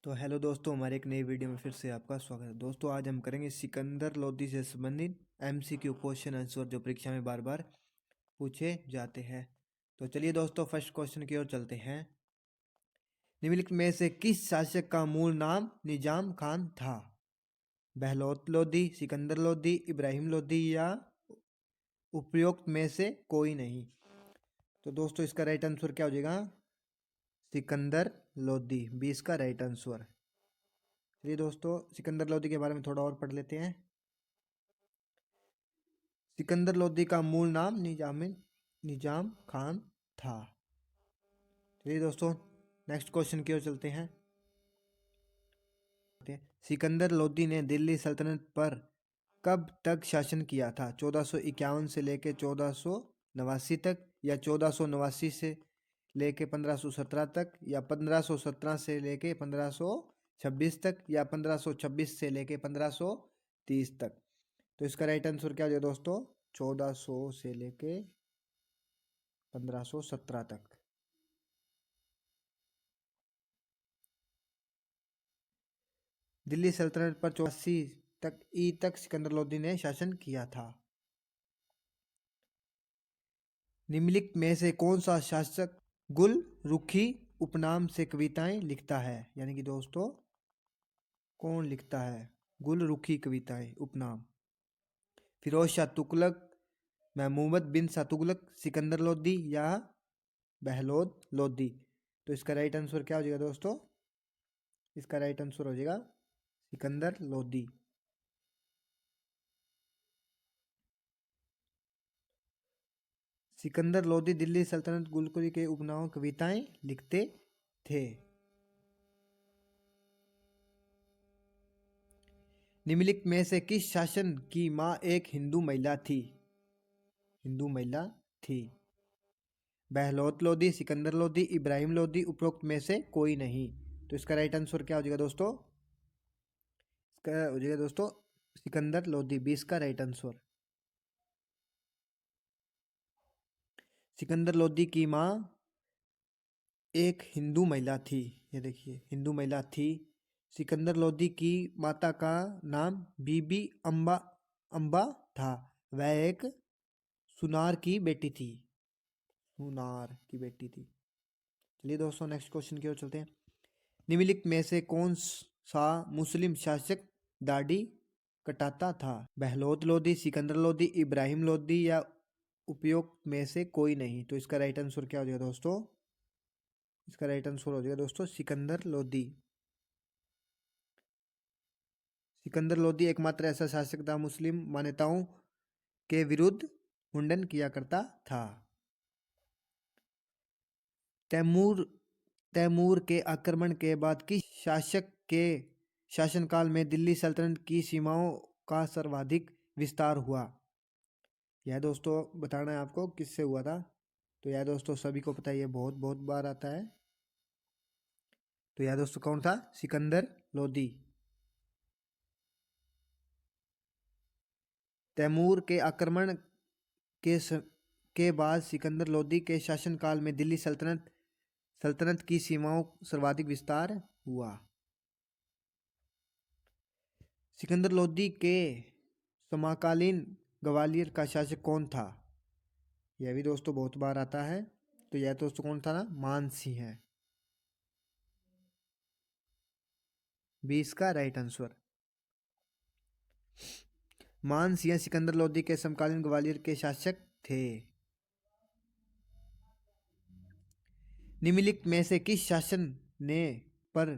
तो हेलो दोस्तों, हमारे एक नई वीडियो में फिर से आपका स्वागत है। दोस्तों आज हम करेंगे सिकंदर लोदी से संबंधित एमसीक्यू क्वेश्चन आंसर जो परीक्षा में बार बार पूछे जाते हैं। तो चलिए दोस्तों फर्स्ट क्वेश्चन की ओर चलते हैं। निम्नलिखित में से किस शासक का मूल नाम निजाम खान था? बहलोत लोदी, सिकंदर लोदी, इब्राहिम लोदी या उपरोक्त में से कोई नहीं? तो दोस्तों इसका राइट आंसर क्या हो जाएगा? सिकंदर लोदी, 20 का राइट आंसर। चलिए दोस्तों सिकंदर लोदी के बारे में थोड़ा और पढ़ लेते हैं। सिकंदर लोदी का मूल नाम निजाम खान था। चलिए दोस्तों नेक्स्ट क्वेश्चन की ओर चलते हैं। सिकंदर लोदी ने दिल्ली सल्तनत पर कब तक शासन किया था? 1451 से लेकर 1489 तक, या 1489 से लेके 1517 तक, या 1517 से लेके 1526 तक, या 1526 से लेके 1530 तक? तो इसका राइट आंसर क्या हो जाएगा दोस्तों? 1400 से लेके 1517 तक। दिल्ली सल्तनत पर 84 तक सिकंदर लोदी ने शासन किया था। निम्नलिखित में से कौन सा शासक गुल रुखी उपनाम से कविताएं लिखता है? यानी कि दोस्तों कौन लिखता है गुल रुखी कविताएं उपनाम? फिरोज शाह तुगलक, महमूद बिन शाह तुगलक, सिकंदर लोदी या बहलोद लोदी? तो इसका राइट आंसर क्या हो जाएगा दोस्तों? इसका राइट आंसर हो जाएगा सिकंदर लोदी। सिकंदर लोदी दिल्ली सल्तनत गुलकुरी के उपनाम कविताएं लिखते थे। निम्नलिखित में से किस शासन की मां एक हिंदू महिला थी? बहलोत लोदी, सिकंदर लोदी, इब्राहिम लोदी, उपरोक्त में से कोई नहीं? तो इसका राइट आंसर क्या हो जाएगा दोस्तों? इसका हो जाएगा दोस्तों सिकंदर लोदी, 20 का राइट आंसर। सिकंदर लोदी की मां एक हिंदू महिला थी। ये देखिए हिंदू महिला थी। सिकंदर लोदी की माता का नाम बीबी अम्बा था। वह एक सुनार की बेटी थी। चलिए दोस्तों नेक्स्ट क्वेश्चन की ओर चलते हैं। निम्नलिखित में से कौन सा मुस्लिम शासक दाढ़ी कटाता था? बहलोत लोदी, सिकंदर लोदी, इब्राहिम लोदी या उपयुक्त में से कोई नहीं? तो इसका राइट आंसर क्या हो जाएगा दोस्तों? इसका राइट आंसर हो जाएगा दोस्तों सिकंदर लोदी। सिकंदर लोदी एकमात्र ऐसा शासक था मुस्लिम मान्यताओं के विरुद्ध मुंडन किया करता था। तैमूर के आक्रमण के बाद किस शासक के शासनकाल में दिल्ली सल्तनत की सीमाओं का सर्वाधिक विस्तार हुआ? यह दोस्तों बताना है आपको किससे हुआ था। तो यह दोस्तों सभी को पता है, ये बहुत बहुत बार आता है। तो यह दोस्तों कौन था? सिकंदर लोदी। तैमूर के आक्रमण के के बाद सिकंदर लोदी के शासनकाल में दिल्ली सल्तनत की सीमाओं सर्वाधिक विस्तार हुआ। सिकंदर लोदी के समकालीन ग्वालियर का शासक कौन था? यह भी दोस्तों बहुत बार आता है। तो यह दोस्तों कौन था ना? मान सिंह है, 20 का राइट आंसर। मान सिंह सिकंदर लोदी के समकालीन ग्वालियर के शासक थे। निम्नलिखित में से किस शासन ने पर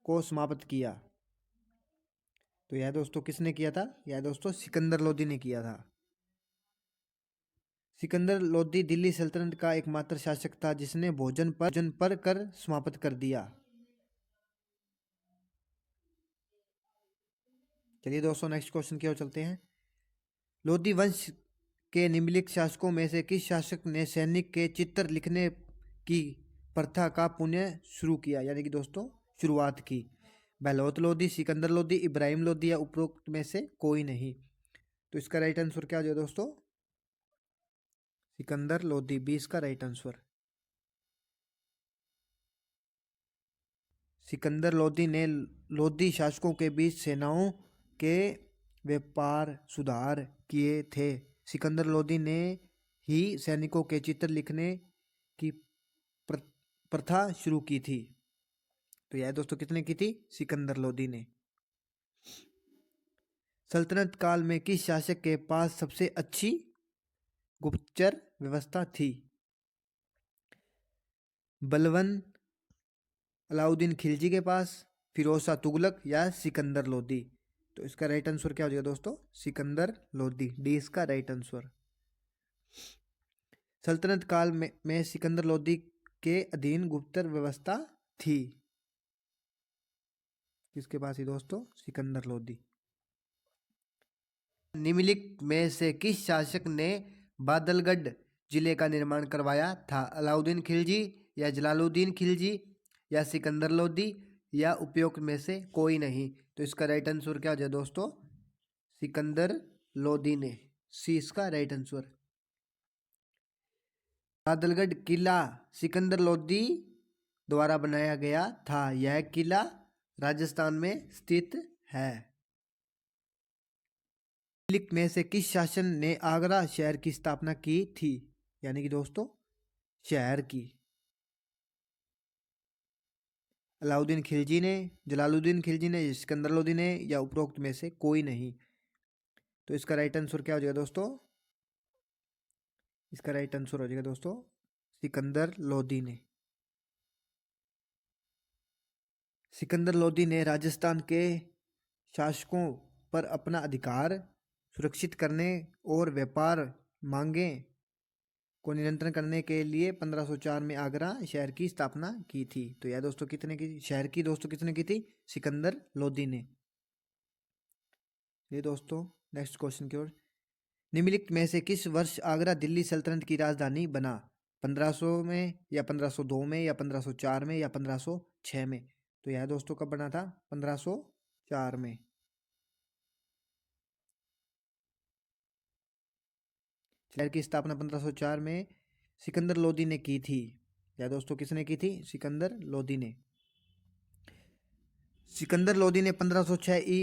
को समाप्त किया? तो यह दोस्तों किसने किया था? यह दोस्तों सिकंदर लोदी ने किया था। सिकंदर लोदी दिल्ली सल्तनत का एकमात्र शासक था जिसने भोजन पर कर समाप्त कर दिया। चलिए दोस्तों नेक्स्ट क्वेश्चन की ओर चलते हैं। लोदी वंश के निम्नलिखित शासकों में से किस शासक ने सैनिक के चित्र लिखने की प्रथा का पुनः शुरू किया? यानी कि दोस्तों शुरुआत की। बहलोत लोदी, सिकंदर लोदी, इब्राहिम लोदी या उपरोक्त में से कोई नहीं? तो इसका राइट आंसर क्या हो जाएगा दोस्तों? सिकंदर लोदी, 20 का राइट आंसर। सिकंदर लोदी ने लोदी शासकों के बीच सेनाओं के व्यापार सुधार किए थे। सिकंदर लोदी ने ही सैनिकों के चित्र लिखने की प्रथा शुरू की थी। तो यह दोस्तों किसने की थी? सिकंदर लोदी ने। सल्तनत काल में किस शासक के पास सबसे अच्छी गुप्तचर व्यवस्था थी? बलबन अलाउद्दीन खिलजी के पास, फिरोज शाह तुगलक या सिकंदर लोदी? तो इसका राइट आंसर क्या हो जाएगा दोस्तों? सिकंदर लोदी। डी इसका राइट आंसर। सल्तनत काल में सिकंदर लोदी के अधीन गुप्तचर व्यवस्था थी। किसके पास ही दोस्तों? सिकंदर लोदी। निम्नलिखित में से किस शासक ने बादलगढ़ जिले का निर्माण करवाया था? अलाउद्दीन खिलजी या जलालुद्दीन खिलजी या सिकंदर लोदी या उपयुक्त में से कोई नहीं? तो इसका राइट आंसर क्या हो जाए दोस्तों? सिकंदर लोदी ने। सी इसका राइट आंसर। बादलगढ़ किला सिकंदर लोदी द्वारा बनाया गया था। यह किला राजस्थान में स्थित है। निम्नलिखित में से किस शासक ने आगरा शहर की स्थापना की थी? यानी कि दोस्तों शहर की। अलाउद्दीन खिलजी ने, जलालुद्दीन खिलजी ने, सिकंदर लोदी ने या उपरोक्त में से कोई नहीं? तो इसका राइट आंसर क्या हो जाएगा दोस्तों? इसका राइट आंसर हो जाएगा दोस्तों सिकंदर लोदी ने। सिकंदर लोदी ने राजस्थान के शासकों पर अपना अधिकार सुरक्षित करने और व्यापार मांगे को नियंत्रण करने के लिए 1504 में आगरा शहर की स्थापना की थी। तो यह दोस्तों कितने की शहर की दोस्तों कितने की थी? सिकंदर लोदी ने। ये दोस्तों नेक्स्ट क्वेश्चन की ओर। निम्नलिखित में से किस वर्ष आगरा दिल्ली सल्तनत की राजधानी बना? 1500 में या 1502 में या 1504 में या 1506 में? तो यह दोस्तों कब बना था? 1504 में। शहर की स्थापना 1504 में सिकंदर लोदी ने की थी। यह दोस्तों किसने की थी? सिकंदर लोदी ने। सिकंदर लोदी ने 1506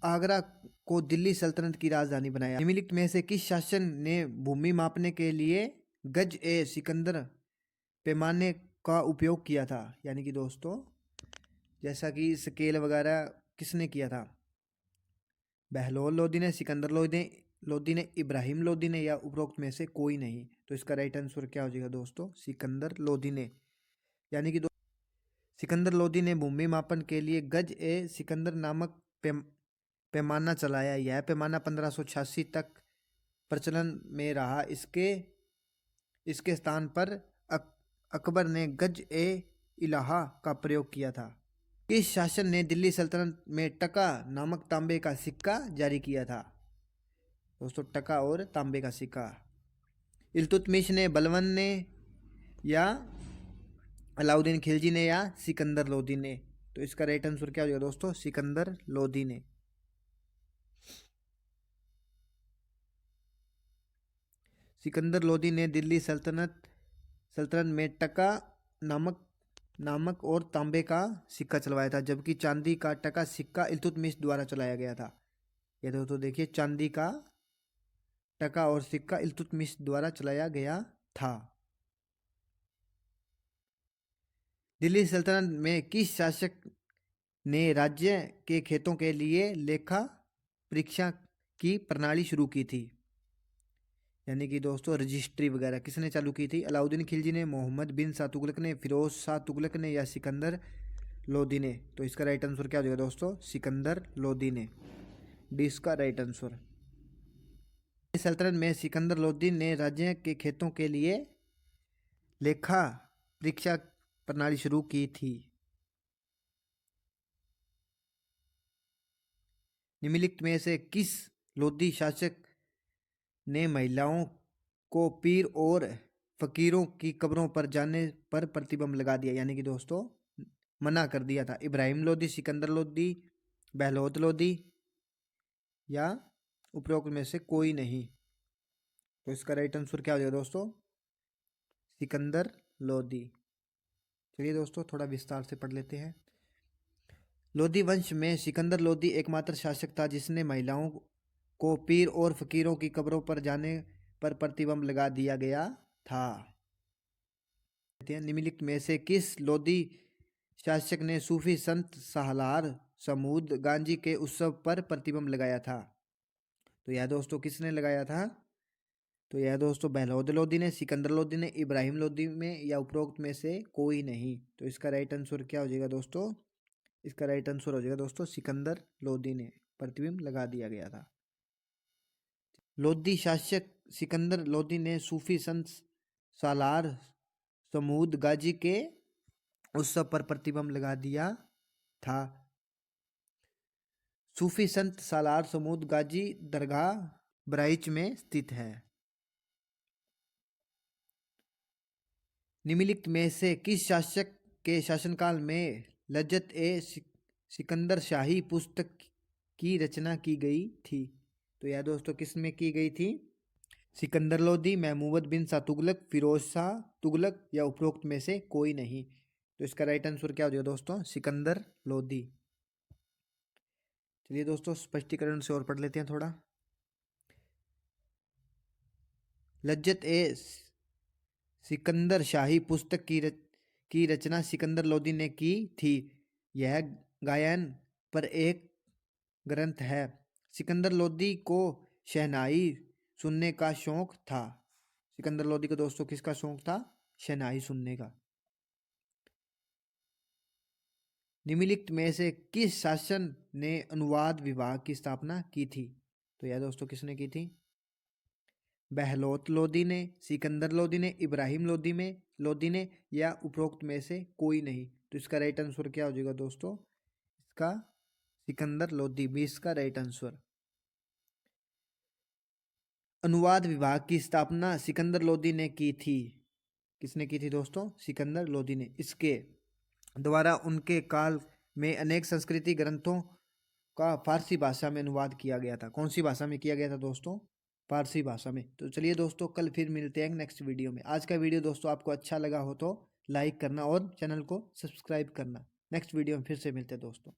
आगरा को दिल्ली सल्तनत की राजधानी बनाया। निम्नलिखित में से किस शासक ने भूमि मापने के लिए गज ए सिकंदर पैमाने का उपयोग किया था? यानी कि दोस्तों जैसा कि स्केल वगैरह किसने किया था? बहलोल लोदी ने, सिकंदर लोदी ने, इब्राहिम लोदी ने या उपरोक्त में से कोई नहीं? तो इसका राइट आंसर क्या हो जाएगा दोस्तों? सिकंदर लोदी ने। यानी कि सिकंदर लोदी ने भूमि मापन के लिए गज ए सिकंदर नामक पैमाना चलाया। यह पैमाना 1586 तक प्रचलन में रहा। इसके स्थान पर अकबर ने गज ए इलाहा का प्रयोग किया था। किस शासक ने दिल्ली सल्तनत में टका नामक तांबे का सिक्का जारी किया था? दोस्तों टका और तांबे का सिक्का। इल्तुतमिश ने, बलबन ने या अलाउद्दीन खिलजी ने या सिकंदर लोदी ने? तो इसका राइट आंसर क्या हो जाएगा दोस्तों? सिकंदर लोदी ने। सिकंदर लोदी ने दिल्ली सल्तनत में टका नामक और तांबे का सिक्का चलवाया था, जबकि चांदी का टका सिक्का इल्तुतमिश द्वारा चलाया गया था। ये दोस्तों देखिए चांदी का टका और सिक्का इल्तुतमिश द्वारा चलाया गया था। दिल्ली सल्तनत में किस शासक ने राज्य के खेतों के लिए लेखा परीक्षा की प्रणाली शुरू की थी? यानी कि दोस्तों रजिस्ट्री वगैरह किसने चालू की थी? अलाउद्दीन खिलजी ने, मोहम्मद बिन शाह तुगलक ने, फिरोज शाह तुगलक ने या सिकंदर लोदी ने? तो इसका राइट आंसर क्या हो जाएगा दोस्तों? सिकंदर लोदी ने। डी इसका राइट आंसर। सल्तनत में सिकंदर लोदी ने राज्य के खेतों के लिए लेखा परीक्षा प्रणाली शुरू की थी। निम्नलिखित में से किस लोदी शासक ने महिलाओं को पीर और फकीरों की कब्रों पर जाने पर प्रतिबंध लगा दिया? यानी कि दोस्तों मना कर दिया था। इब्राहिम लोदी, सिकंदर लोदी, बहलोत लोदी या उपरोक्त में से कोई नहीं? तो इसका राइट आंसर क्या हो जाएगा दोस्तों? सिकंदर लोदी। चलिए दोस्तों थोड़ा विस्तार से पढ़ लेते हैं। लोधी वंश में सिकंदर लोधी एकमात्र शासक था जिसने महिलाओं को पीर और फकीरों की कब्रों पर जाने पर प्रतिबंध लगा दिया गया था। निम्नलिखित में से किस लोधी शासक ने सूफी संत सालार समूद गांजी के उत्सव पर प्रतिबंध लगाया था? तो यह दोस्तों किसने लगाया था? तो यह दोस्तों बहलोद लोधी ने, सिकंदर लोधी ने, इब्राहिम लोधी में या उपरोक्त में से कोई नहीं। तो इसका राइट आंसर क्या हो जाएगा दोस्तों? इसका राइट आंसर हो जाएगा दोस्तों सिकंदर लोधी ने प्रतिबिंब लगा दिया गया था। लोधी शासक सिकंदर लोधी ने सूफी संत सालार समूद गाजी के उत्सव पर प्रतिबंध लगा दिया था। सूफी संत सालार समूद गाजी दरगाह बहराइच में स्थित है। निम्नलिखित में से किस शासक के शासनकाल में लज्जत ए सिकंदर शाही पुस्तक की रचना की गई थी? तो यह दोस्तों किस में की गई थी? सिकंदर लोधी, महमूद बिन शाह तुगलक, फिरोज शाह तुगलक या उपरोक्त में से कोई नहीं। तो इसका राइट आंसर क्या हो जाएगा दोस्तों? सिकंदर लोधी। चलिए दोस्तों स्पष्टीकरण से और पढ़ लेते हैं थोड़ा। लज्जत ए सिकंदर शाही पुस्तक की रचना सिकंदर लोधी ने की थी। यह गायन पर एक ग्रंथ है। सिकंदर लोधी को शहनाई सुनने का शौक था। सिकंदर लोधी को दोस्तों किसका शौक था? शहनाई सुनने का। निम्नलिखित में से किस शासन ने अनुवाद विभाग की स्थापना की थी? तो यह दोस्तों किसने की थी? बहलोत लोधी ने, सिकंदर लोधी ने, इब्राहिम लोधी ने या उपरोक्त में से कोई नहीं। तो इसका राइट आंसर क्या हो जाएगा दोस्तों? इसका सिकंदर लोधी भी इसका राइट आंसर। अनुवाद विभाग की स्थापना सिकंदर लोधी ने की थी। किसने की थी दोस्तों? सिकंदर लोधी ने। इसके द्वारा उनके काल में अनेक संस्कृति ग्रंथों का फारसी भाषा में अनुवाद किया गया था। कौन सी भाषा में किया गया था दोस्तों? फारसी भाषा में। तो चलिए दोस्तों कल फिर मिलते हैं नेक्स्ट वीडियो में। आज का वीडियो दोस्तों आपको अच्छा लगा हो तो लाइक करना और चैनल को सब्सक्राइब करना। नेक्स्ट वीडियो में फिर से मिलते हैं दोस्तों।